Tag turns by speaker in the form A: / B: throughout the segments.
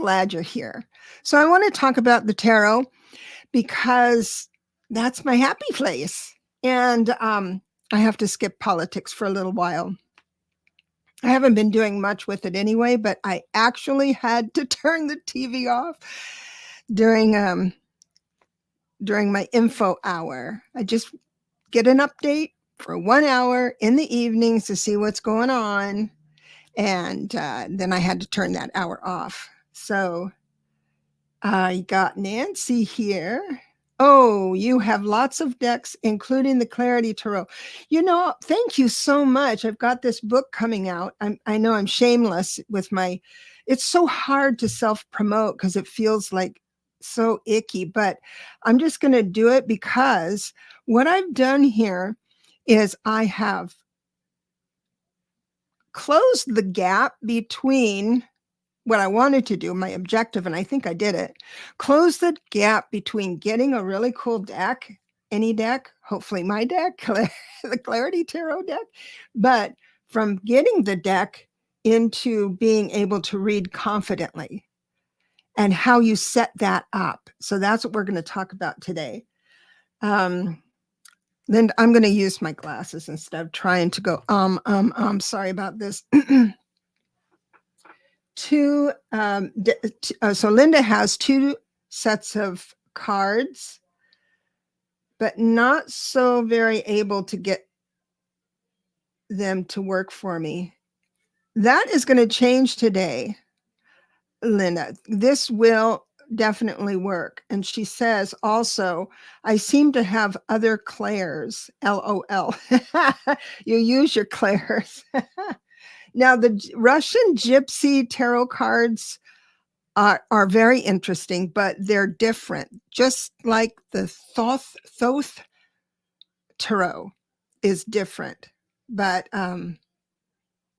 A: glad you're here. So I want to talk about the tarot because that's my happy place. And I have to skip politics for a little while. I haven't been doing much with it anyway, but I actually had to turn the TV off during my info hour. I just get an update for 1 hour in the evenings to see what's going on. And then I had to turn that hour off. So I got Nancy here. Oh, you have lots of decks, including the Clarity Tarot. Thank you so much. I've got this book coming out. I know I'm shameless with it's so hard to self-promote because it feels like so icky, but I'm just going to do it because what I've done here is I have closed the gap between what I wanted to do, my objective, and I think I did it, close the gap between getting a really cool deck, any deck, hopefully my deck, the Clarity Tarot deck, but from getting the deck into being able to read confidently and how you set that up. So that's what we're going to talk about today. Then I'm going to use my glasses instead of trying to go, sorry about this. So Linda has 2 sets of cards, but not so very able to get them to work for me. That is going to change today, Linda. This will definitely work. And she says also, I seem to have other clairs, LOL. You use your clairs. Now, the Russian Gypsy tarot cards are very interesting, but they're different. Just like the Thoth tarot is different. But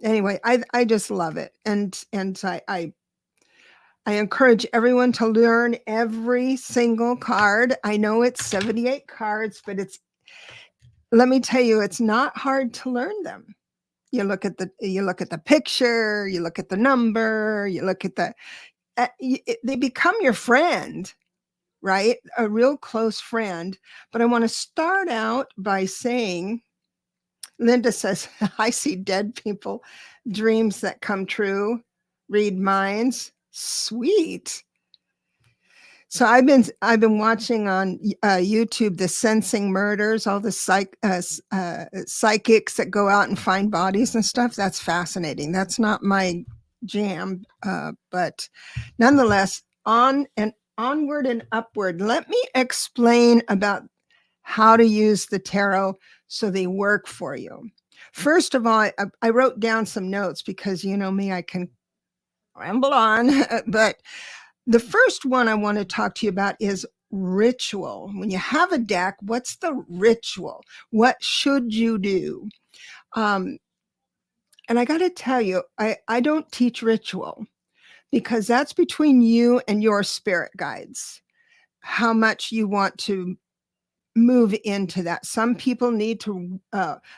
A: anyway, I just love it. And I encourage everyone to learn every single card. I know it's 78 cards, but let me tell you, it's not hard to learn them. You look at the picture, you look at the number, you look at they become your friend, right? A real close friend. But I want to start out by saying, Linda says, I see dead people, dreams that come true, read minds. Sweet. So I've been watching on YouTube the Sensing Murders, all the psychics that go out and find bodies and stuff. That's fascinating. That's not my jam, but nonetheless, onward and upward. Let me explain about how to use the tarot so they work for you. First of all, I wrote down some notes because you know me, I can ramble on, but the first one I want to talk to you about is ritual. When you have a deck, what's the ritual? What should you do? And I got to tell you, I don't teach ritual because that's between you and your spirit guides, how much you want to move into that. Some people need to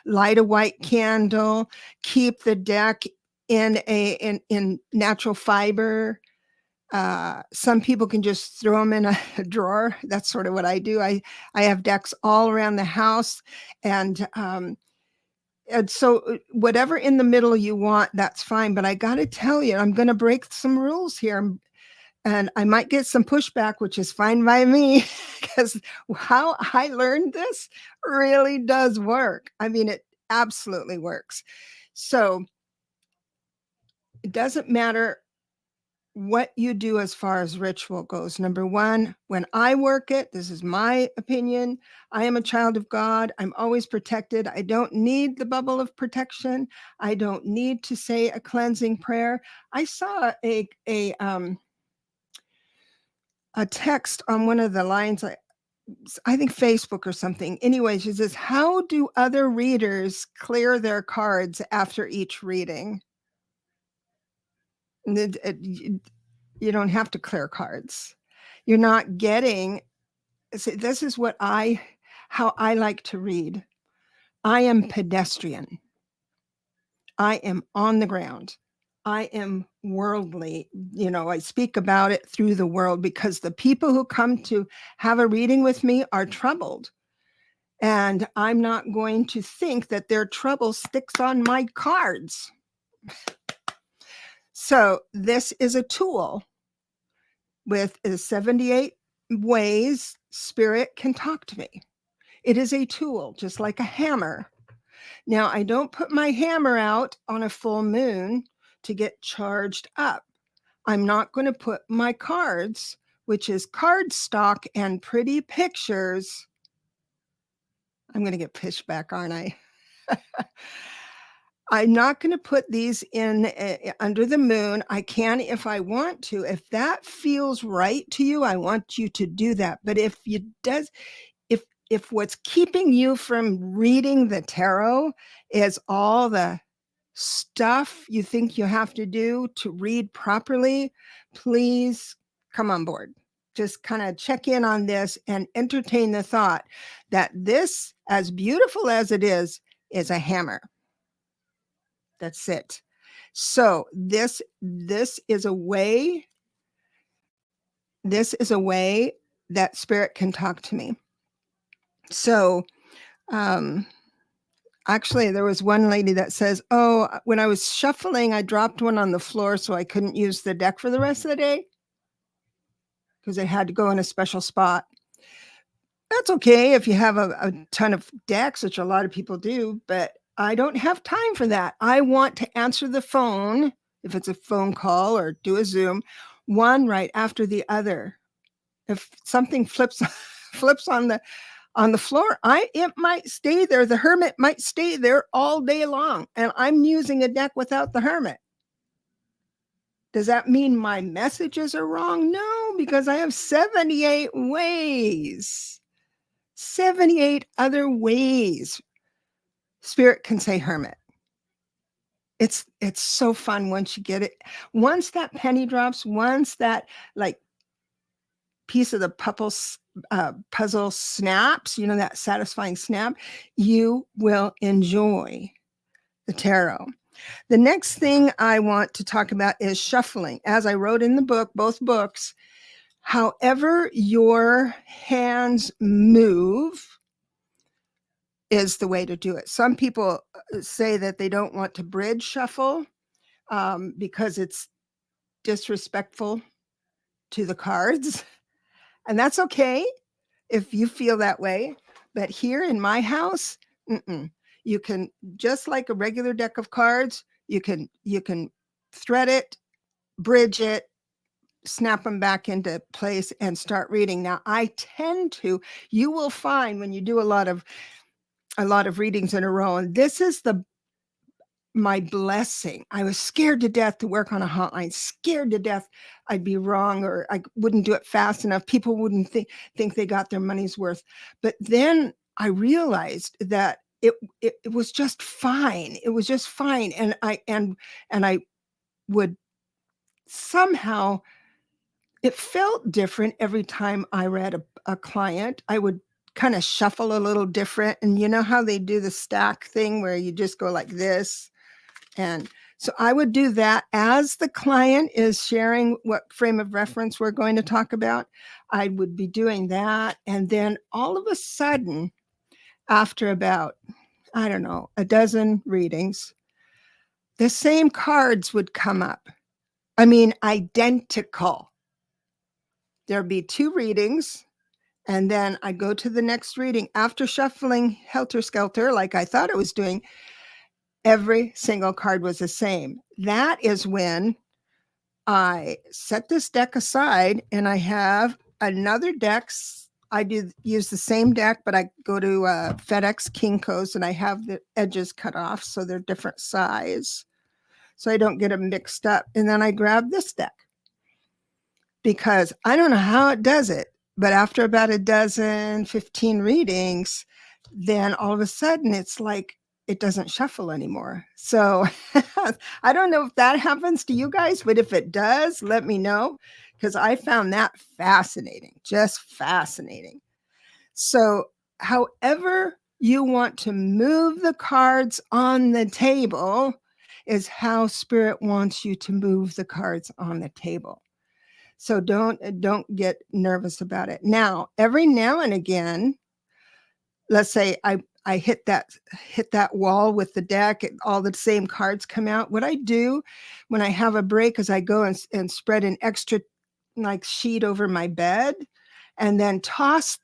A: light a white candle, keep the deck in natural fiber. Some people can just throw them in a drawer. That's sort of what I do. I have decks all around the house, and so whatever in the middle you want, that's fine. But I got to tell you, I'm going to break some rules here, and I might get some pushback, which is fine by me, because how I learned this really does work. I mean, it absolutely works. So it doesn't matter what you do as far as ritual goes. Number one, when I work it, this is my opinion, I am a child of God. I'm always protected. I don't need the bubble of protection. I don't need to say a cleansing prayer. I saw a text on one of the lines, I think Facebook or something. Anyways, it says, how do other readers clear their cards after each reading? You don't have to clear cards. You're not getting, this is how I like to read. I am pedestrian. I am on the ground. I am worldly. I speak about it through the world because the people who come to have a reading with me are troubled. And I'm not going to think that their trouble sticks on my cards. So this is a tool with 78 ways spirit can talk to me. It is a tool, just like a hammer. Now, I don't put my hammer out on a full moon to get charged up. I'm not going to put my cards, which is card stock and pretty pictures. I'm going to get pushed back, aren't I? I'm not going to put these in under the moon. I can if I want to. If that feels right to you, I want you to do that. But if what's keeping you from reading the tarot is all the stuff you think you have to do to read properly, please come on board. Just kind of check in on this and entertain the thought that this, as beautiful as it is a hammer. That's it. So this is a way that spirit can talk to me. So actually, there was one lady that says, oh, when I was shuffling, I dropped one on the floor, so I couldn't use the deck for the rest of the day because it had to go in a special spot. That's okay if you have a ton of decks, which a lot of people do, but I don't have time for that. I want to answer the phone, if it's a phone call or do a Zoom, one right after the other. If something flips on the floor, it might stay there. The hermit might stay there all day long, and I'm using a deck without the hermit. Does that mean my messages are wrong? No, because I have 78 ways. 78 other ways spirit can say hermit. It's so fun once you get it. Once that penny drops, once that like piece of the puzzle snaps, that satisfying snap, you will enjoy the tarot. The next thing I want to talk about is shuffling. As I wrote in the book, both books, however your hands move is the way to do it. Some people say that they don't want to bridge shuffle because it's disrespectful to the cards. And that's okay if you feel that way. But here in my house, you can, just like a regular deck of cards, you can thread it, bridge it, snap them back into place and start reading. Now, you will find when you do a lot of readings in a row, and this is my blessing. I was scared to death to work on a hotline, scared to death I'd be wrong or I wouldn't do it fast enough. People wouldn't think they got their money's worth. But then I realized that it was just fine. It was just fine. And I would somehow, it felt different every time I read a client. I would kind of shuffle a little different. And you know how they do the stack thing where you just go like this? And so I would do that as the client is sharing what frame of reference we're going to talk about. I would be doing that. And then all of a sudden, after about, I don't know, a dozen readings, the same cards would come up. I mean, identical. There'd be 2 readings. And then I go to the next reading after shuffling helter-skelter, like I thought I was doing. Every single card was the same. That is when I set this deck aside and I have another deck. I do use the same deck, but I go to FedEx Kinko's and I have the edges cut off so they're different size so I don't get them mixed up. And then I grab this deck because I don't know how it does it, but after about a dozen, 15 readings, then all of a sudden it's like it doesn't shuffle anymore. So I don't know if that happens to you guys, but if it does, let me know because I found that fascinating, just fascinating. So however you want to move the cards on the table is how spirit wants you to move the cards on the table. So don't get nervous about it. Now, every now and again, let's say I hit that wall with the deck, all the same cards come out. What I do when I have a break is I go and spread an extra like sheet over my bed and then toss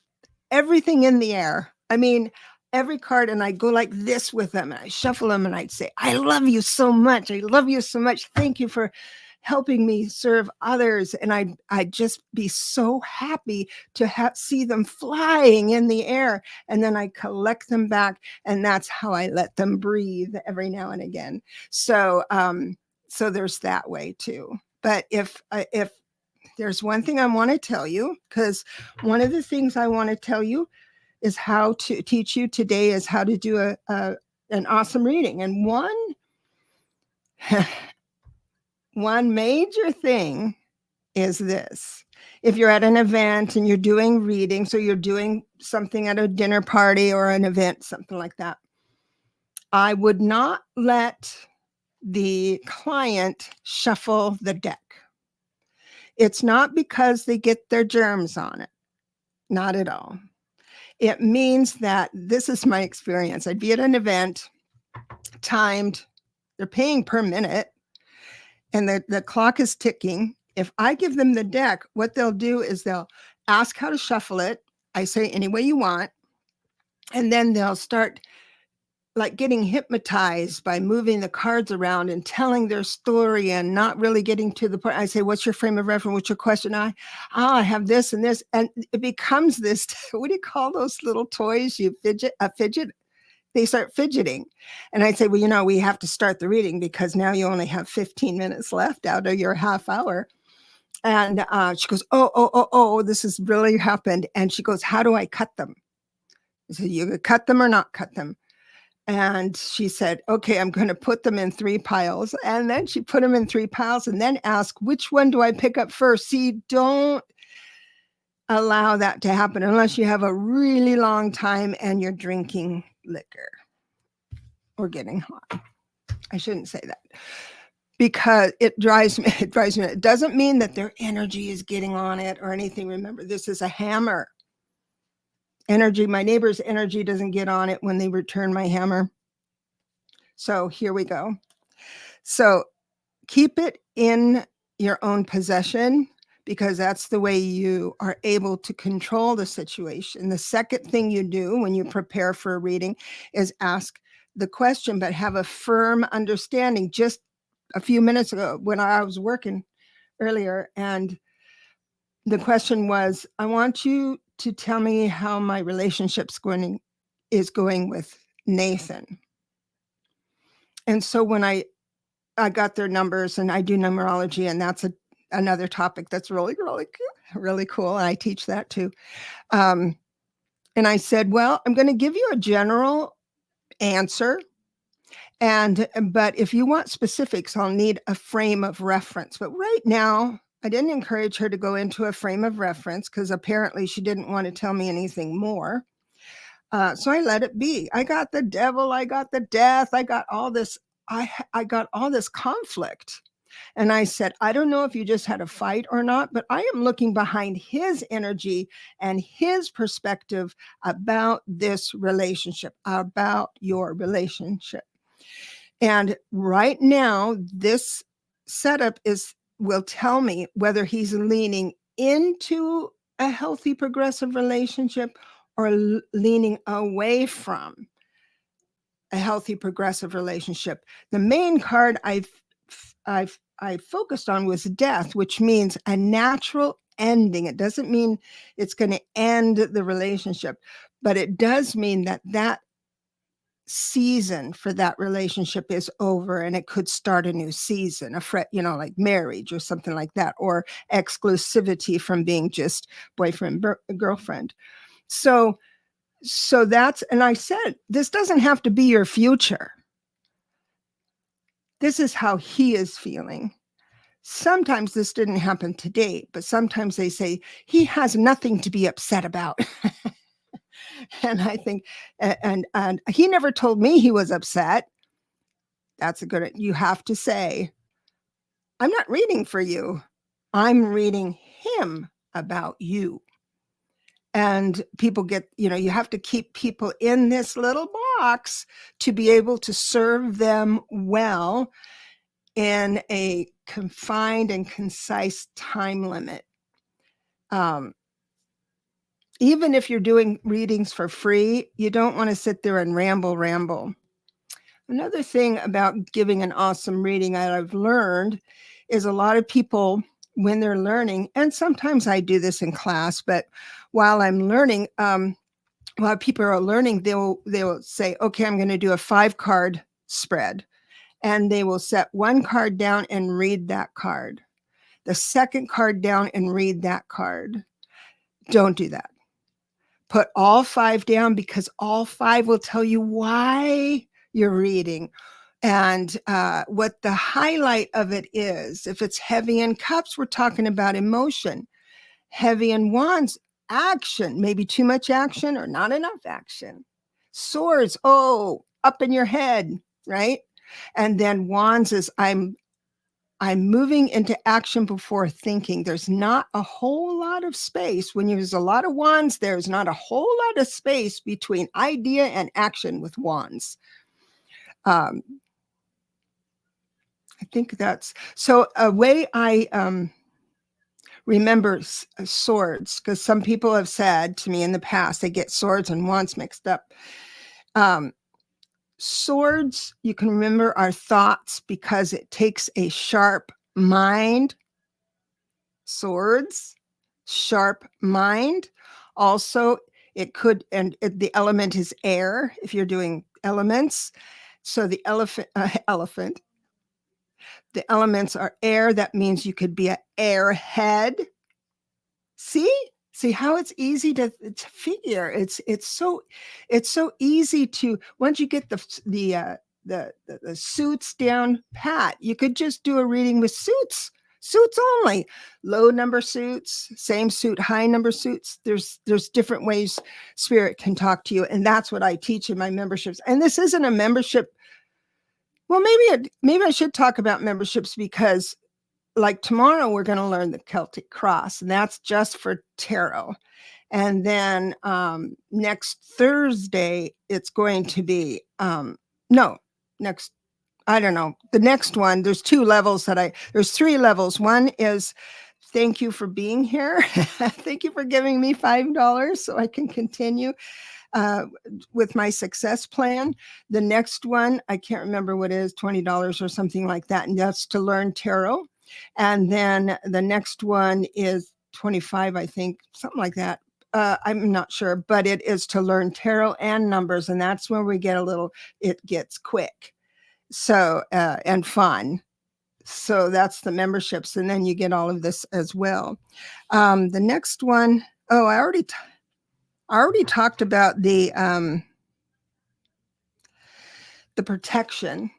A: everything in the air. I mean, every card, and I go like this with them and I shuffle them and I'd say, I love you so much. I love you so much. Thank you for helping me serve others. And I'd just be so happy to see them flying in the air. And then I collect them back, and that's how I let them breathe every now and again. So, so there's that way too. But if there's one thing I want to tell you, because one of the things I want to tell you is how to teach you today is how to do an awesome reading. And one major thing is this. If you're at an event and you're doing readings, or you're doing something at a dinner party or an event, something like that, I would not let the client shuffle the deck. It's not because they get their germs on it. Not at all. It means that, this is my experience. I'd be at an event, timed, they're paying per minute, and the clock is ticking. If I give them the deck, what they'll do is they'll ask how to shuffle it. I say any way you want. And then they'll start like getting hypnotized by moving the cards around and telling their story and not really getting to the point. I say, what's your frame of reference? What's your question? I have this and this. And it becomes this, what do you call those little toys? You fidget, a fidget. They start fidgeting. And I'd say, well, we have to start the reading because now you only have 15 minutes left out of your half hour. And she goes, oh, this has really happened. And she goes, how do I cut them? I said, you could cut them or not cut them. And she said, okay, I'm going to put them in 3 piles. And then she put them in 3 piles and then ask, which one do I pick up first? See, don't allow that to happen unless you have a really long time and you're drinking liquor or getting high. I shouldn't say that because it drives me. It doesn't mean that their energy is getting on it or anything. Remember, this is a hammer. Energy, my neighbor's energy doesn't get on it when they return my hammer. So here we go. So keep it in your own possession because that's the way you are able to control the situation. The second thing you do when you prepare for a reading is ask the question, but have a firm understanding. Just a few minutes ago when I was working earlier, and the question was, I want you to tell me how my relationship's is going with Nathan. And so when I got their numbers, and I do numerology, and that's another topic that's really, really, really cool. And I teach that too. And I said, well, I'm going to give you a general answer. But if you want specifics, I'll need a frame of reference. But right now, I didn't encourage her to go into a frame of reference because apparently she didn't want to tell me anything more. So I let it be. I got the devil, I got the death, I got all this. I got all this conflict. And I said, I don't know if you just had a fight or not, but I am looking behind his energy and his perspective about this relationship, about your relationship. And right now, this setup will tell me whether he's leaning into a healthy progressive relationship or leaning away from a healthy progressive relationship. The main card I focused on was death, which means a natural ending. It doesn't mean it's going to end the relationship, but it does mean that season for that relationship is over and it could start a new season, like marriage or something like that, or exclusivity from being just boyfriend, girlfriend. So that's, and I said, this doesn't have to be your future. This is how he is feeling. Sometimes this didn't happen to date, but sometimes they say he has nothing to be upset about. And I think, and he never told me he was upset. That's a good, you have to say, I'm not reading for you. I'm reading him about you. And people get, you have to keep people in this little box to be able to serve them well in a confined and concise time limit. Even if you're doing readings for free, you don't want to sit there and ramble. Another thing about giving an awesome reading that I've learned is a lot of people, when they're learning, and sometimes I do this in class, but while I'm learning, while people are learning, they'll say, okay, I'm going to do a 5-card spread. And they will set one card down and read that card. The second card down and read that card. Don't do that. Put all 5 down, because all 5 will tell you why you're reading. And what the highlight of it is. If it's heavy in cups, we're talking about emotion. Heavy in wands, action, maybe too much action or not enough action. Swords, up in your head, right? And then wands is I'm moving into action before thinking. There's not a whole lot of space. When you use a lot of wands, there's not a whole lot of space between idea and action with wands. I think that's so. A way I remember swords, because some people have said to me in the past they get swords and wands mixed up. Swords, you can remember, are thoughts, because it takes a sharp mind. Swords, sharp mind. Also, it could, and the element is air if you're doing elements. So the elephant, the elements are air. That means you could be an airhead. See how it's easy to figure. It's so easy to, once you get the suits down pat, you could just do a reading with suits only. Low number suits, same suit, high number suits. There's different ways spirit can talk to you, and that's what I teach in my memberships. And this isn't a membership. Well, maybe I should talk about memberships, because like tomorrow we're going to learn the Celtic cross, and that's just for tarot. And then next Thursday it's going to be next, I don't know, the next one. There's 2 levels there's 3 levels. One is thank you for being here. Thank you for giving me $5 so I can continue with my success plan. The next one, I can't remember what it is, $20 or something like that. And that's to learn tarot. And then the next one is 25, I think, something like that. I'm not sure, but it is to learn tarot and numbers. And that's where we get it gets quick. So, and fun. So that's the memberships. And then you get all of this as well. The next one, I already talked about the protection.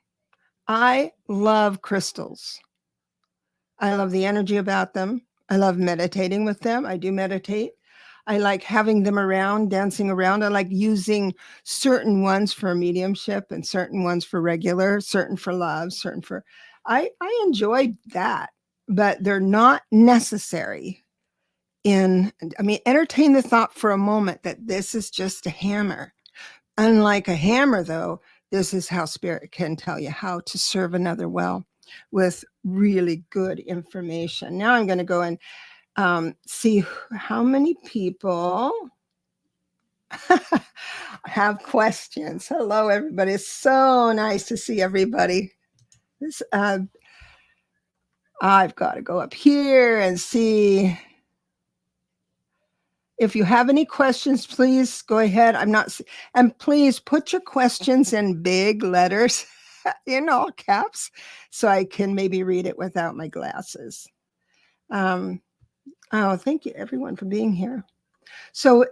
A: I love crystals. I love the energy about them. I love meditating with them. I do meditate. I like having them around, dancing around. I like using certain ones for mediumship and certain ones for regular, certain for love, certain for, I enjoy that, but they're not necessary entertain the thought for a moment that this is just a hammer. Unlike a hammer, though, this is how spirit can tell you how to serve another well with really good information. Now I'm going to go and see how many people have questions. Hello, everybody. It's so nice to see everybody. I've got to go up here and see. If you have any questions, please go ahead. And please put your questions in big letters in all caps so I can maybe read it without my glasses. Thank you everyone for being here. So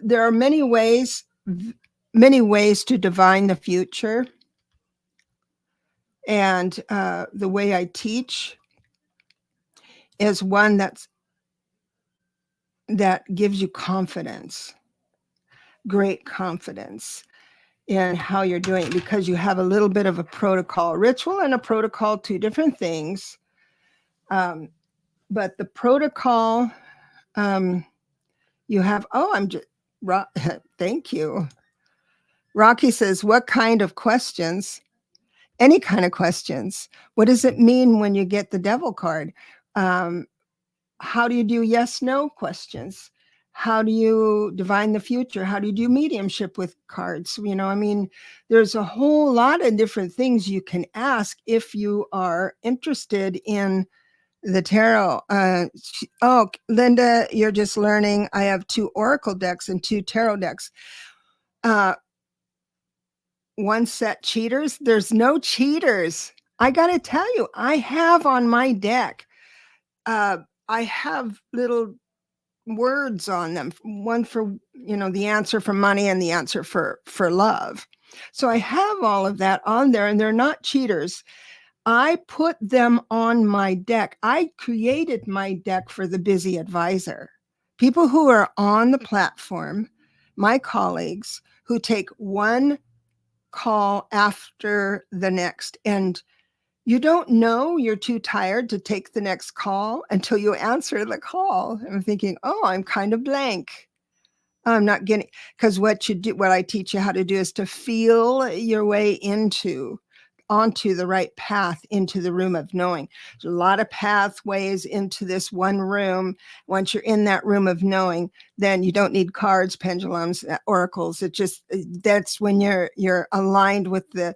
A: there are many ways to divine the future. And the way I teach is one that gives you confidence, great confidence. in how you're doing it, because you have a little bit of a protocol. Ritual and a protocol, two different things. But the protocol, you have, thank you. Rocky says, what kind of questions? Any kind of questions. What does it mean when you get the devil card? How do you do yes, no questions? How do you divine the future? How do you do mediumship with cards? You know, I mean, there's a whole lot of different things you can ask if you are interested in the tarot. Linda, you're just learning. I have 2 oracle decks and 2 tarot decks. One set cheaters. There's no cheaters. I got to tell you, I have on my deck, I have little words on them, one for, you know, the answer for money and the answer for love. So I have all of that on there, and they're not cheaters. I put them on my deck. I created my deck for the busy advisor, people who are on the platform, my colleagues who take one call after the next, and you don't know, you're too tired to take the next call until you answer the call. I'm thinking, oh, I'm kind of blank. I'm not getting, because what I teach you how to do is to feel your way onto the right path, into the room of knowing. There's a lot of pathways into this one room. Once you're in that room of knowing, then you don't need cards, pendulums, oracles. That's when you're aligned with the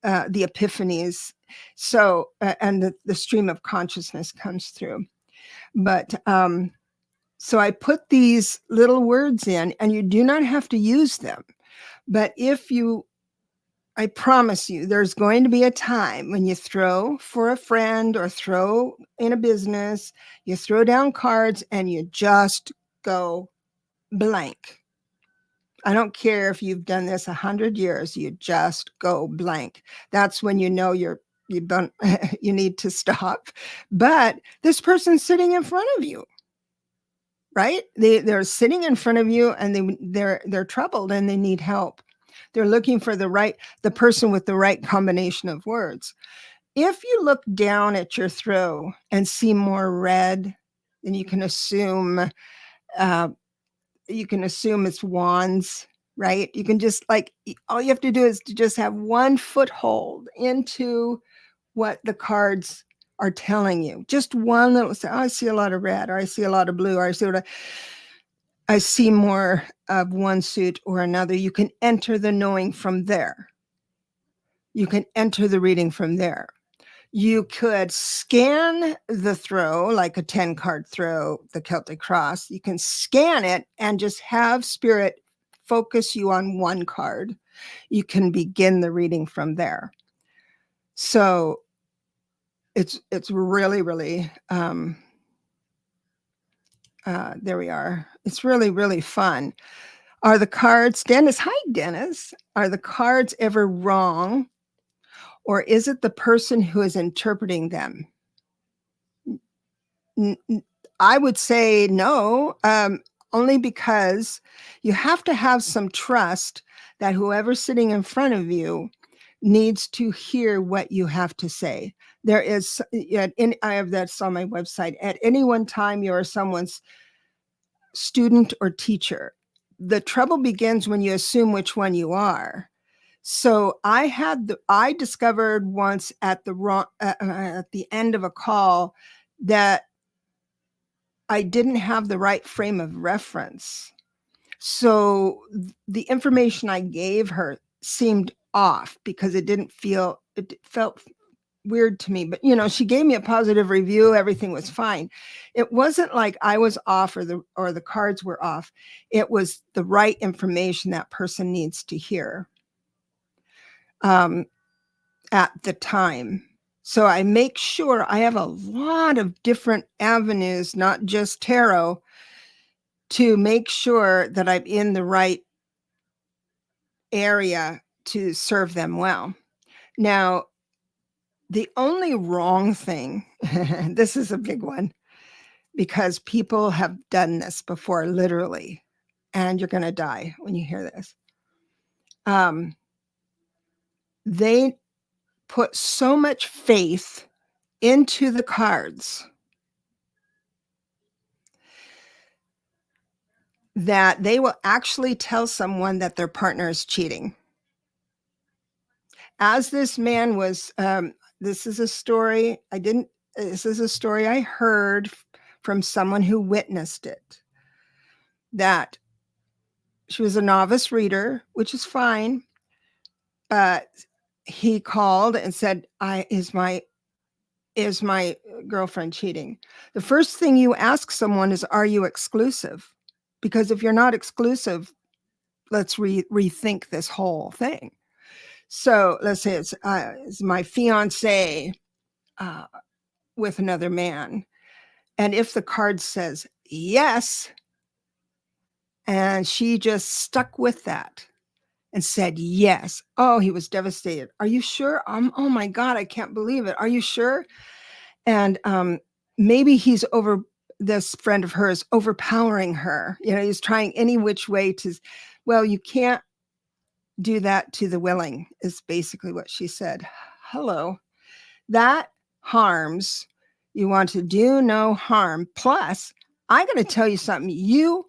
A: epiphanies. So, and the stream of consciousness comes through. But so I put these little words in, and you do not have to use them. But I promise you, there's going to be a time when you throw for a friend or throw in a business, you throw down cards and you just go blank. I don't care if you've done this 100 years, you just go blank. That's when you know you need to stop. But this person's sitting in front of you, right? They're sitting in front of you, and they're troubled and they need help. They're looking for the person with the right combination of words. If you look down at your throw and see more red, then you can assume it's wands, right? You can just, like, all you have to do is to just have one foothold into what the cards are telling you. Just one little, say, oh, I see a lot of red, or I see a lot of blue, or I see more of one suit or another. You can enter the knowing from there. You can enter the reading from there. You could scan the throw, like a 10-card throw, the Celtic cross. You can scan it and just have spirit focus you on one card. You can begin the reading from there. So it's really, really, there we are. It's really, really fun. Are the cards, Dennis, hi, Dennis. Are the cards ever wrong? Or is it the person who is interpreting them? I would say no, only because you have to have some trust that whoever's sitting in front of you needs to hear what you have to say. There is, I have that on my website. At any one time, you are someone's student or teacher. The trouble begins when you assume which one you are. So I discovered once at the end of a call that I didn't have the right frame of reference. So the information I gave her seemed off because it felt weird to me. But, she gave me a positive review. Everything was fine. It wasn't like I was off or the cards were off. It was the right information that person needs to hear at the time. So I make sure I have a lot of different avenues, not just tarot, to make sure that I'm in the right area to serve them well. Now, the only wrong thing, this is a big one, because people have done this before, literally, and you're going to die when you hear this. they put so much faith into the cards that they will actually tell someone that their partner is cheating. As this man was, this is a story I heard from someone who witnessed it, that she was a novice reader, which is fine, but he called and said, is my girlfriend cheating? The first thing you ask someone is, are you exclusive? Because if you're not exclusive, let's rethink this whole thing. So let's say it's my fiance with another man. And if the card says yes, and she just stuck with that and said yes, oh, he was devastated. Are you sure? Oh my God, I can't believe it. Are you sure? And maybe this friend of hers overpowering her. He's trying any which way to, well, you can't do that to the willing, is basically what she said. Hello. That harms. You want to do no harm. Plus, I'm going to tell you something. You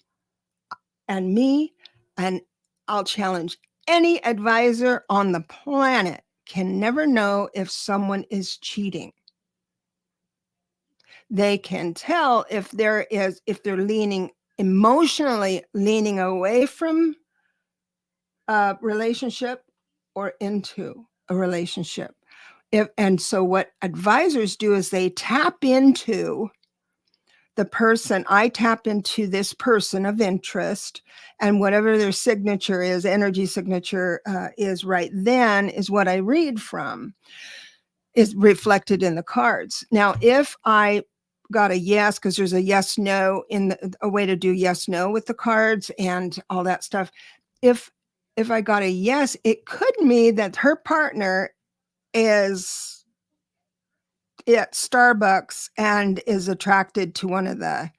A: and me, and I'll challenge any advisor on the planet, can never know if someone is cheating. They can tell if they're emotionally leaning away from a relationship or into a relationship. And so what advisors do is they tap into the person. I tap into this person of interest, and whatever their signature is, energy signature is right then, is what I read from, is reflected in the cards. Now, if I got a yes, because there's a yes, no a way to do yes, no with the cards and all that stuff. If I got a yes, it could mean that her partner is at Starbucks and is attracted to one of the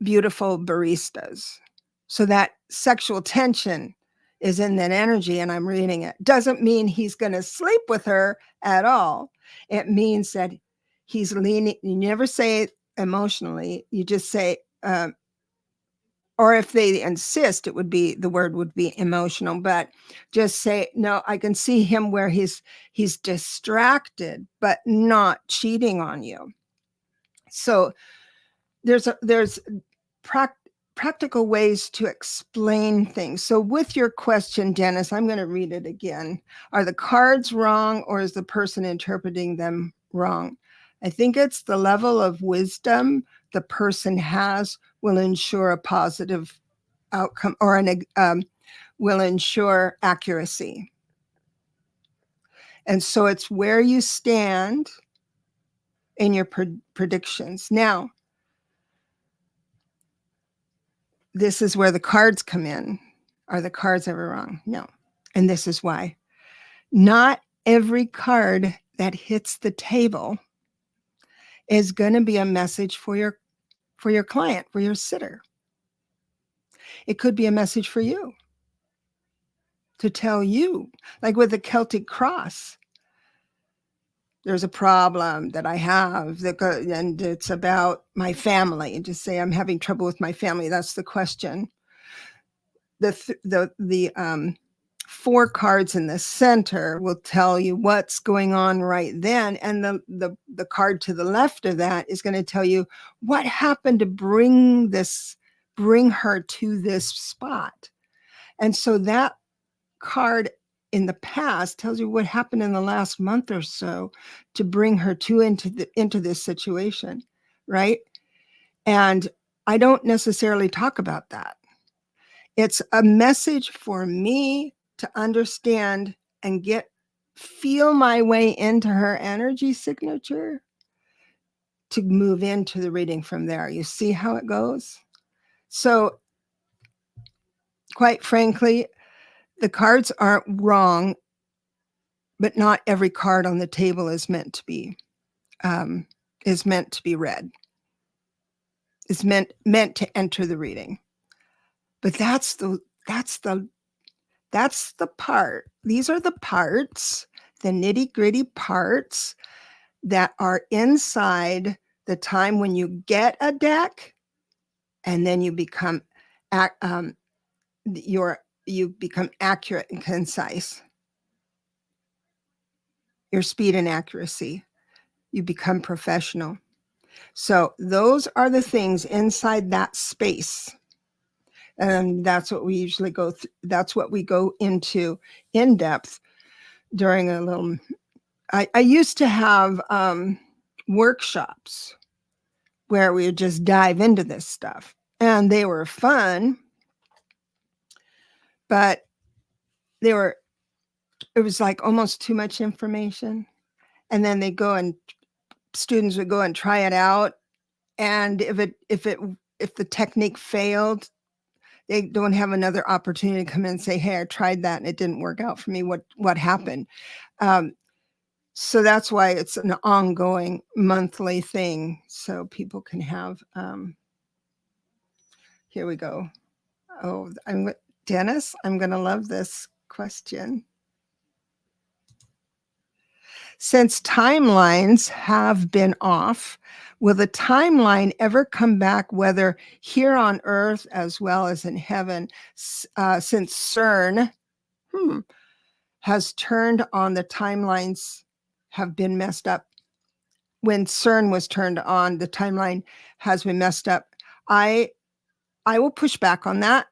A: beautiful baristas. So that sexual tension is in that energy, and I'm reading it. Doesn't mean he's going to sleep with her at all. It means that he's leaning. You never say emotionally. You just say, or if they insist, the word would be emotional, but just say, no, I can see him where he's distracted, but not cheating on you. So there's practical ways to explain things. So with your question, Dennis, I'm going to read it again. Are the cards wrong, or is the person interpreting them wrong? I think it's the level of wisdom the person has will ensure a positive outcome, or will ensure accuracy. And so it's where you stand in your predictions. Now, this is where the cards come in. Are the cards ever wrong? No. And this is why. Not every card that hits the table is going to be a message for your client, for your sitter. It could be a message for you, to tell you, like with the Celtic cross. There's a problem that I have, and it's about my family. And just say, I'm having trouble with my family. That's the question. The 4 cards in the center will tell you what's going on right then, and the card to the left of that is going to tell you what happened to bring her to this spot. And so that card in the past tells you what happened in the last month or so to bring her into this situation, right? And I don't necessarily talk about that. It's a message for me to understand and feel my way into her energy signature to move into the reading from there. You see how it goes? So, quite frankly, the cards aren't wrong, but not every card on the table is meant to be read. Is meant to enter the reading. But that's the That's the part. These are the parts, the nitty-gritty parts that are inside the time when you get a deck, and then you become you become accurate and concise. Your speed and accuracy. You become professional. So those are the things inside that space. And that's what we usually that's what we go into in depth during a little. I used to have workshops where we would just dive into this stuff, and they were fun, but it was like almost too much information. And then students would go and try it out. And if the technique failed, they don't have another opportunity to come in and say, hey, I tried that and it didn't work out for me. What happened? So that's why it's an ongoing monthly thing. So people can have, here we go. Oh, Dennis, I'm going to love this question. Since timelines have been off, will the timeline ever come back, whether here on Earth as well as in heaven, since CERN has turned on, the timelines have been messed up? When CERN was turned on, the timeline has been messed up. I will push back on that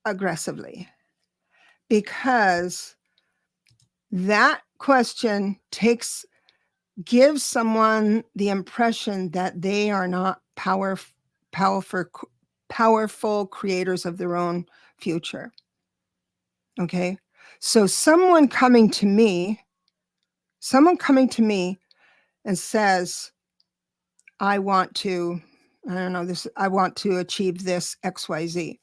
A: aggressively, because that question gives someone the impression that they are not powerful creators of their own future. Okay. So someone coming to me and says, I want to achieve this XYZ.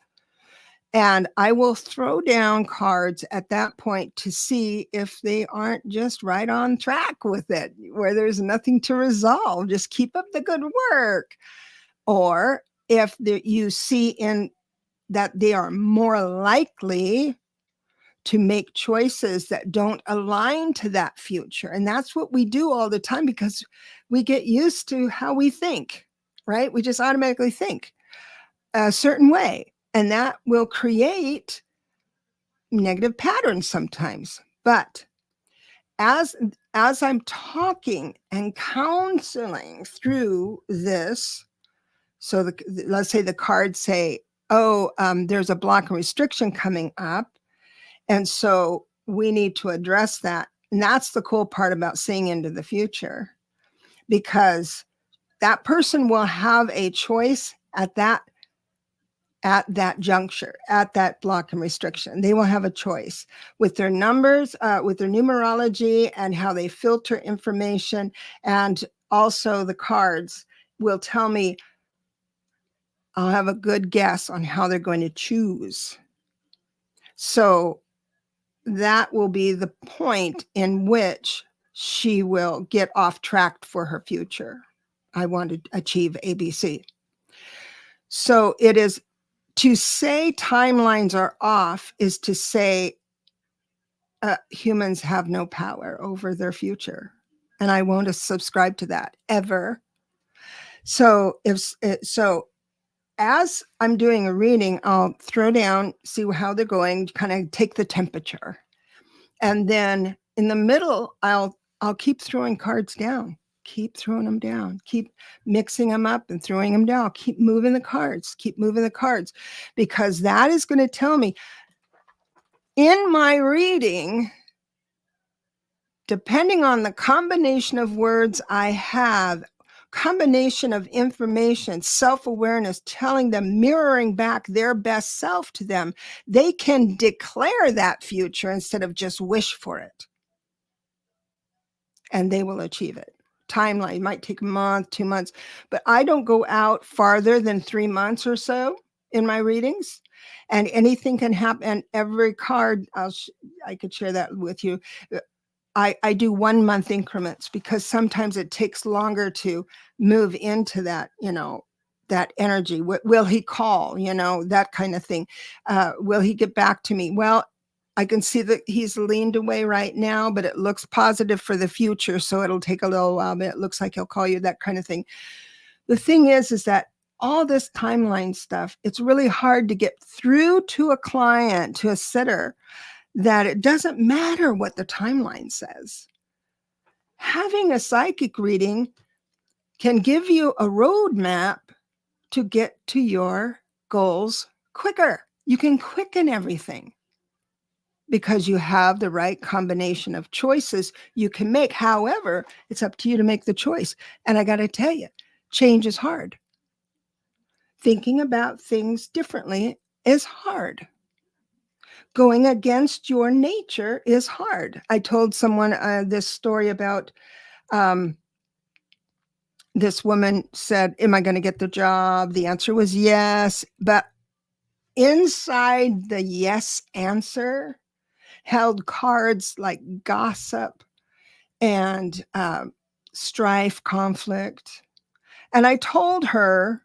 A: And I will throw down cards at that point to see if they aren't just right on track with it, where there's nothing to resolve. Just keep up the good work. Or if you see in that they are more likely to make choices that don't align to that future. And that's what we do all the time, because we get used to how we think, right? We just automatically think a certain way. And that will create negative patterns sometimes. But as I'm talking and counseling through this, so let's say the cards say, there's a block and restriction coming up. And so we need to address that. And that's the cool part about seeing into the future, because that person will have a choice at that juncture, at that block and restriction. They will have a choice with their numbers, with their numerology, and how they filter information. And also the cards will tell me, I'll have a good guess on how they're going to choose. So that will be the point in which she will get off track for her future. I want to achieve ABC. So it is, to say timelines are off is to say humans have no power over their future. And I won't subscribe to that ever. So as I'm doing a reading, I'll throw down, see how they're going, kind of take the temperature. And then in the middle, I'll keep throwing cards down, keep throwing them down, keep mixing them up and throwing them down, keep moving the cards, because that is going to tell me in my reading, depending on the combination of words I have, combination of information, self-awareness, telling them, mirroring back their best self to them, they can declare that future instead of just wish for it. And they will achieve it. Timeline might take a month, 2 months, but I don't go out farther than 3 months or so in my readings, and anything can happen. And every card, I could share that with you. I do 1 month increments, because sometimes it takes longer to move into that, that energy. Will he call? You know, that kind of thing. Will he get back to me? Well, I can see that he's leaned away right now, but it looks positive for the future. So it'll take a little while, but it looks like he'll call you, that kind of thing. The thing is that all this timeline stuff, it's really hard to get through to a client, to a sitter, that it doesn't matter what the timeline says. Having a psychic reading can give you a roadmap to get to your goals quicker. You can quicken everything because you have the right combination of choices you can make. However, it's up to you to make the choice. And I got to tell you, change is hard. Thinking about things differently is hard. Going against your nature is hard. I told someone this story about this woman said, am I going to get the job? The answer was yes. But inside the yes answer held cards like gossip and strife, conflict. And I told her,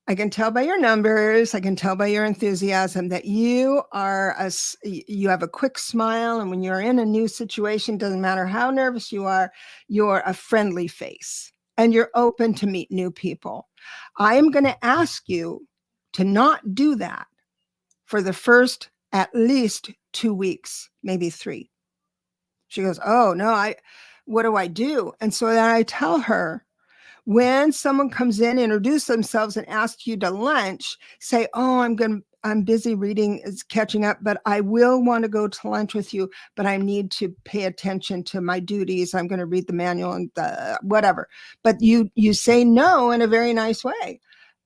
A: I can tell by your numbers, I can tell by your enthusiasm that you have a quick smile. And when you're in a new situation, doesn't matter how nervous you are, you're a friendly face and you're open to meet new people. I am going to ask you to not do that for the first at least 2 weeks, maybe 3. She goes, oh no, what do I do? And so then I tell her, when someone comes in, introduce themselves and ask you to lunch, say, oh, I'm busy reading, is catching up, but I will want to go to lunch with you, but I need to pay attention to my duties. I'm going to read the manual and whatever. But you say no in a very nice way.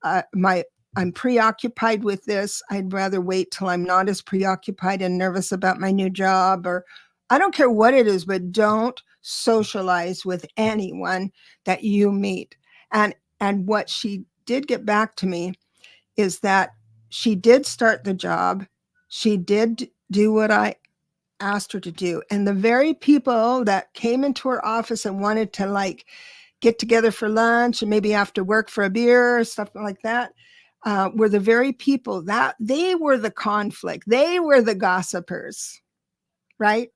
A: I'm preoccupied with this. I'd rather wait till I'm not as preoccupied and nervous about my new job, or I don't care what it is, but don't socialize with anyone that you meet. And what she did get back to me is that she did start the job. She did do what I asked her to do. And the very people that came into her office and wanted to like get together for lunch and maybe after work for a beer or stuff like that, were the very people that they were the conflict. They were the gossipers, right?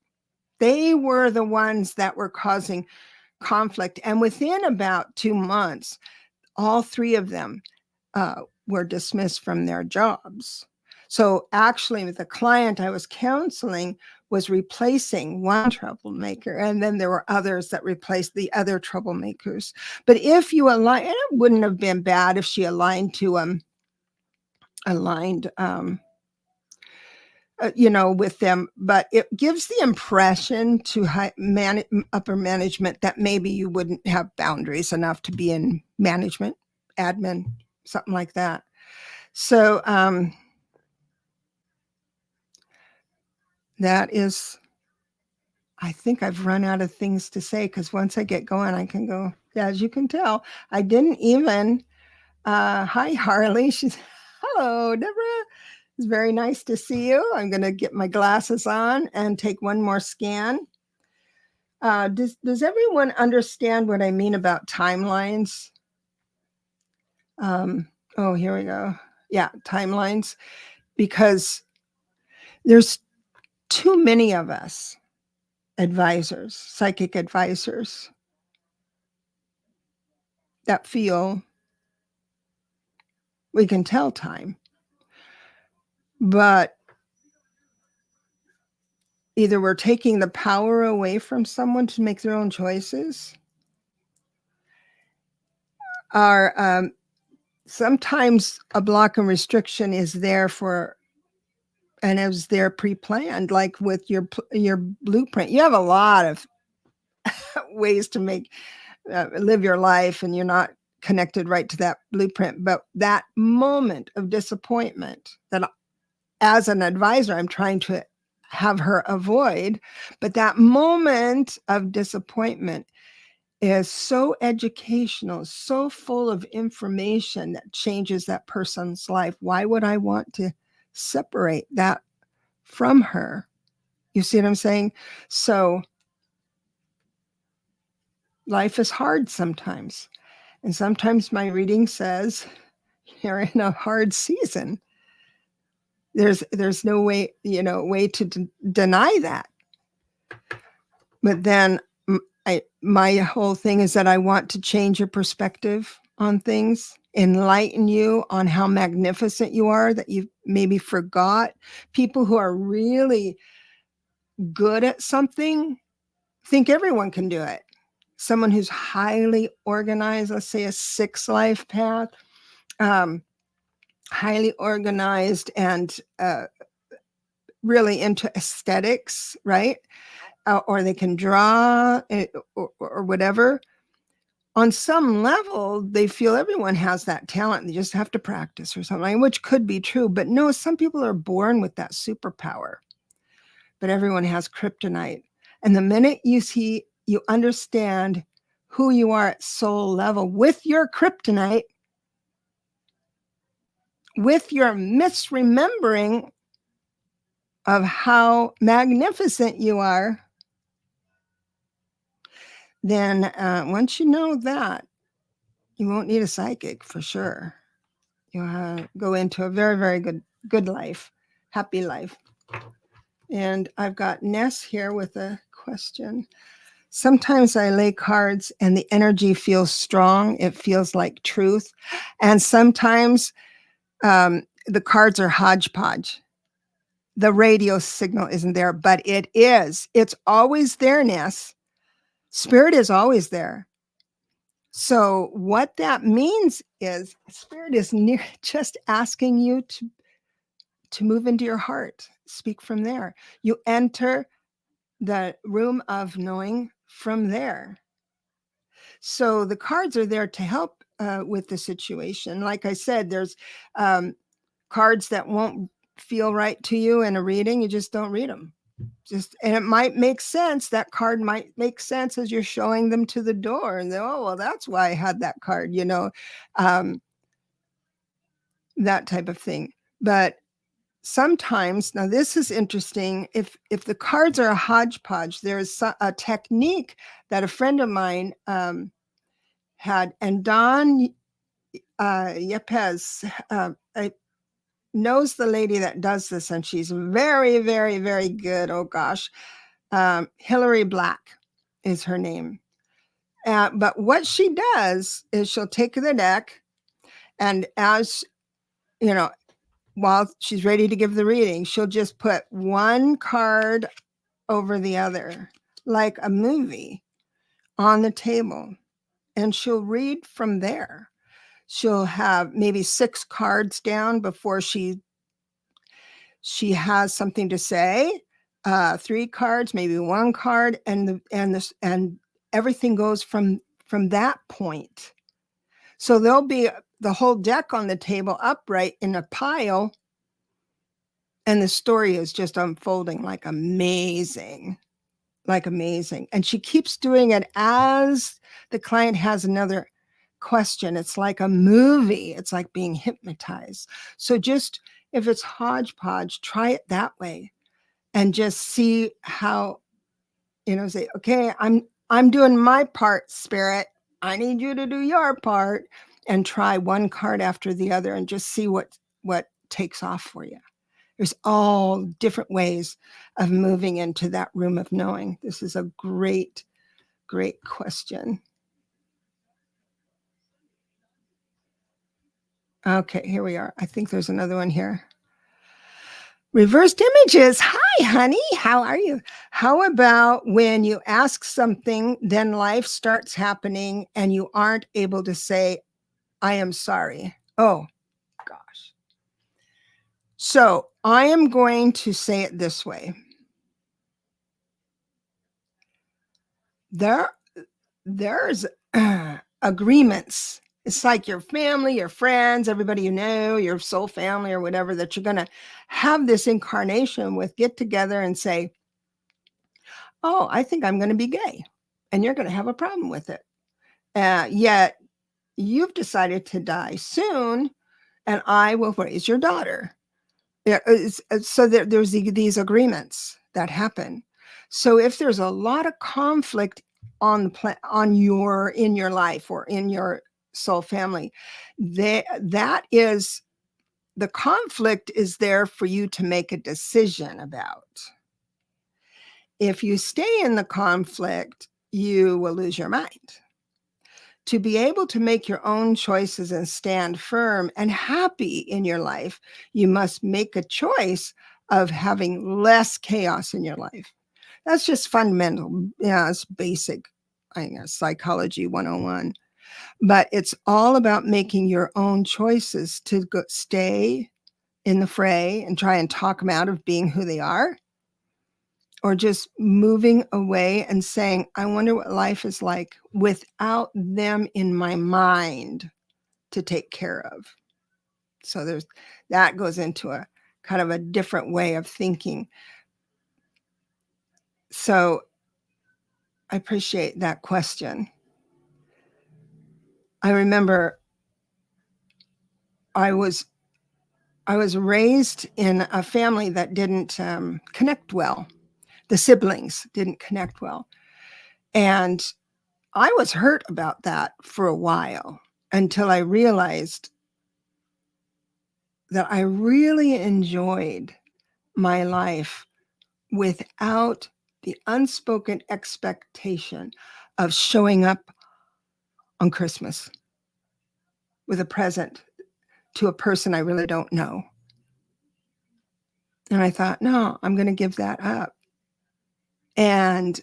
A: They were the ones that were causing conflict. And within about 2 months, all 3 of them were dismissed from their jobs. So actually, the client I was counseling was replacing one troublemaker, and then there were others that replaced the other troublemakers. But if you align, and it wouldn't have been bad if she aligned to with them, but it gives the impression to upper management that maybe you wouldn't have boundaries enough to be in management, admin, something like that. So that is, I think I've run out of things to say, because once I get going, I can go. Yeah, as you can tell, I didn't even, hi, Harley. She's, hello, Debra. It's very nice to see you. I'm going to get my glasses on and take one more scan. Does everyone understand what I mean about timelines? Oh, here we go. Yeah, timelines. Because there's too many of us advisors, psychic advisors, that feel we can tell time. But either we're taking the power away from someone to make their own choices, or sometimes a block and restriction is there and it was there pre-planned, like with your blueprint. You have a lot of ways to live your life, and you're not connected right to that blueprint. But that moment of disappointment that as an advisor, I'm trying to have her avoid, but that moment of disappointment is so educational, so full of information that changes that person's life. Why would I want to separate that from her? You see what I'm saying? So life is hard sometimes. And sometimes my reading says you're in a hard season. There's no way, way to deny that. But then my whole thing is that I want to change your perspective on things, enlighten you on how magnificent you are, that you maybe forgot. People who are really good at something think everyone can do it. Someone who's highly organized, let's say a 6 life path, highly organized and really into aesthetics, right? Or they can draw or whatever. On some level, they feel everyone has that talent. They just have to practice or something, which could be true. But no, some people are born with that superpower. But everyone has kryptonite. And the minute you understand who you are at soul level with your kryptonite, with your misremembering of how magnificent you are, then once you know that, you won't need a psychic for sure. You'll go into a very, very good life, happy life. And I've got Ness here with a question. Sometimes I lay cards and the energy feels strong. It feels like truth. And sometimes the cards are hodgepodge. The radio signal isn't there, but it is. It's always there, Ness. Spirit is always there. So what that means is Spirit is just asking you to move into your heart. Speak from there. You enter the room of knowing from there. So the cards are there to help with the situation. Like I said, there's cards that won't feel right to you in a reading. You just don't read them. And it might make sense. That card might make sense as you're showing them to the door, and oh, well, that's why I had that card, that type of thing. But sometimes, now this is interesting, if the cards are a hodgepodge, there's a technique that a friend of mine had, and Don Yepes knows the lady that does this, and she's very, very, very good. Oh gosh. Hillary Black is her name. But what she does is she'll take the deck, and as while she's ready to give the reading, she'll just put one card over the other, like a movie, on the table, and she'll read from there. She'll have maybe 6 cards down before she has something to say. 3 cards, maybe 1 card, and everything goes from that point. So there'll be the whole deck on the table upright in a pile, and the story is just unfolding like amazing. And she keeps doing it as the client has another question. It's like a movie. It's like being hypnotized. So just, if it's hodgepodge, try it that way and just see how, say, okay, I'm doing my part, Spirit. I need you to do your part, and try one card after the other and just see what takes off for you. There's all different ways of moving into that room of knowing. This is a great, great question. Okay, here we are. I think there's another one here. Reversed images. Hi, honey. How are you? How about when you ask something, then life starts happening and you aren't able to say, I am sorry? Oh, gosh. So I am going to say it this way. There's agreements. It's like your family, your friends, everybody you know, your soul family or whatever, that you're going to have this incarnation with, get together and say, oh, I think I'm going to be gay. And you're going to have a problem with it. Yet you've decided to die soon, and I will raise your daughter. So there's these agreements that happen. So if there's a lot of conflict in your life or in your soul family. That is, the conflict is there for you to make a decision about. If you stay in the conflict, you will lose your mind. To be able to make your own choices and stand firm and happy in your life, you must make a choice of having less chaos in your life. That's just fundamental. Yeah, it's basic, I guess, psychology 101. But it's all about making your own choices to stay in the fray and try and talk them out of being who they are, or just moving away and saying, I wonder what life is like without them in my mind to take care of. So that goes into a kind of a different way of thinking. So I appreciate that question. I remember I was raised in a family that didn't connect well. The siblings didn't connect well. And I was hurt about that for a while until I realized that I really enjoyed my life without the unspoken expectation of showing up on Christmas with a present to a person I really don't know. And I thought, no, I'm going to give that up. And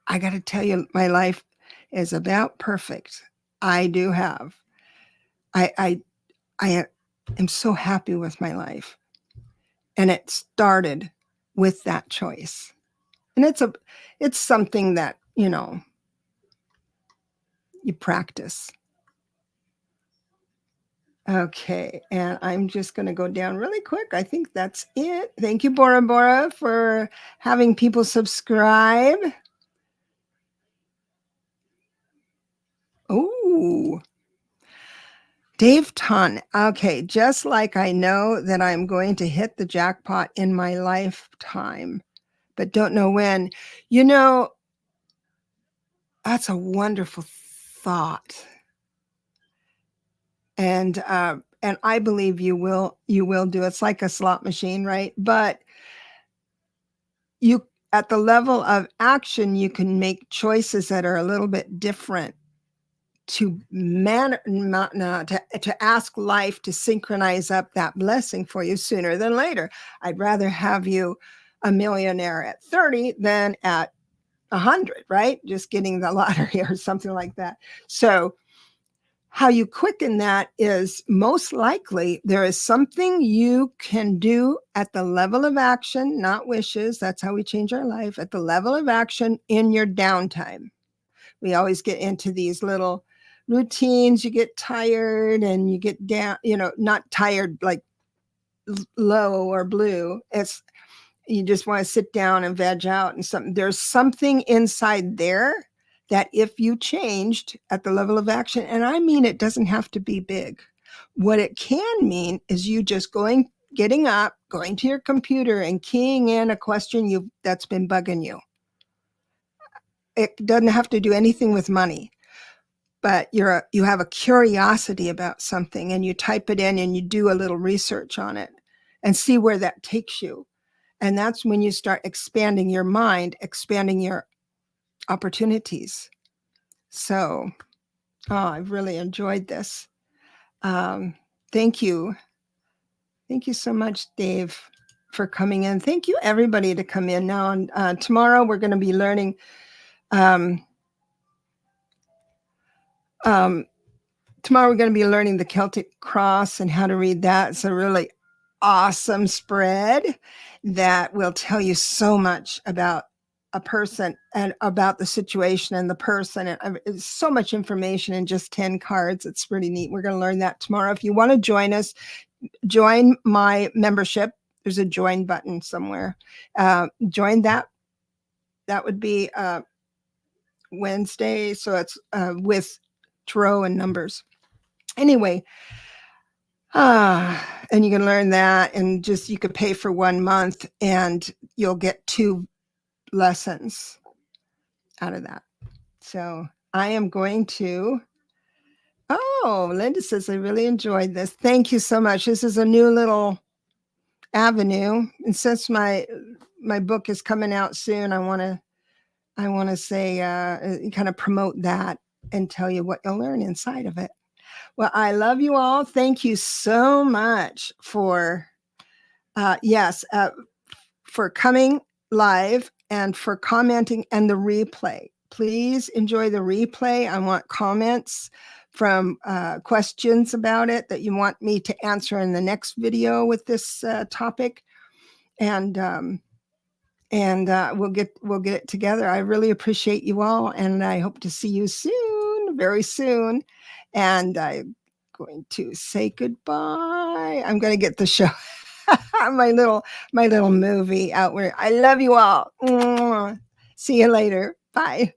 A: I got to tell you, my life is about perfect. I do have. I am so happy with my life. And it started with that choice. And it's something that, you practice. Okay, and I'm just going to go down really quick. I think that's it. Thank you, Bora Bora, for having people subscribe. Oh, Dave Ton. Okay, just like I know that I'm going to hit the jackpot in my lifetime, but don't know when. That's a wonderful thought. And I believe you will do. It's like a slot machine, right? But you, at the level of action, you can make choices that are a little bit different to to ask life to synchronize up that blessing for you sooner than later. I'd rather have you a millionaire at 30 than at 100, right? Just getting the lottery or something like that. So how you quicken that is most likely there is something you can do at the level of action, not wishes. That's how we change our life, at the level of action in your downtime. We always get into these little routines. You get tired and you get down, not tired like low or blue. You just want to sit down and veg out and there's something inside there that if you changed at the level of action, and I mean, it doesn't have to be big. What it can mean is you just getting up, going to your computer and keying in a question that's been bugging you. It doesn't have to do anything with money, but you have a curiosity about something and you type it in and you do a little research on it and see where that takes you. And that's when you start expanding your mind, expanding your opportunities. So, I've really enjoyed this. Thank you. Thank you so much, Dave, for coming in. Thank you, everybody, to come in now. And tomorrow we're going to be learning tomorrow we're going to be learning the Celtic cross and how to read that. It's a really awesome spread that will tell you so much about a person and about the situation and the person. And it's so much information in just 10 cards. It's pretty neat. We're going to learn that tomorrow. If you want to join us, join my membership. There's a join button somewhere. Join that. That would be Wednesday. So it's with tarot and numbers. Anyway, and you can learn that, and you could pay for 1 month and you'll get 2 lessons out of that. So I am going to, Oh, Linda says, I really enjoyed this. Thank you so much. This is a new little avenue. And since my book is coming out soon, I want to say, kind of promote that and tell you what you'll learn inside of it. Well, I love you all. Thank you so much for, for coming live and for commenting and the replay. Please enjoy the replay. I want comments from questions about it that you want me to answer in the next video with this topic. And we'll get it together. I really appreciate you all, and I hope to see you soon, very soon. And I'm going to say goodbye. I'm going to get the show, my little movie out where I love you all. See you later. Bye.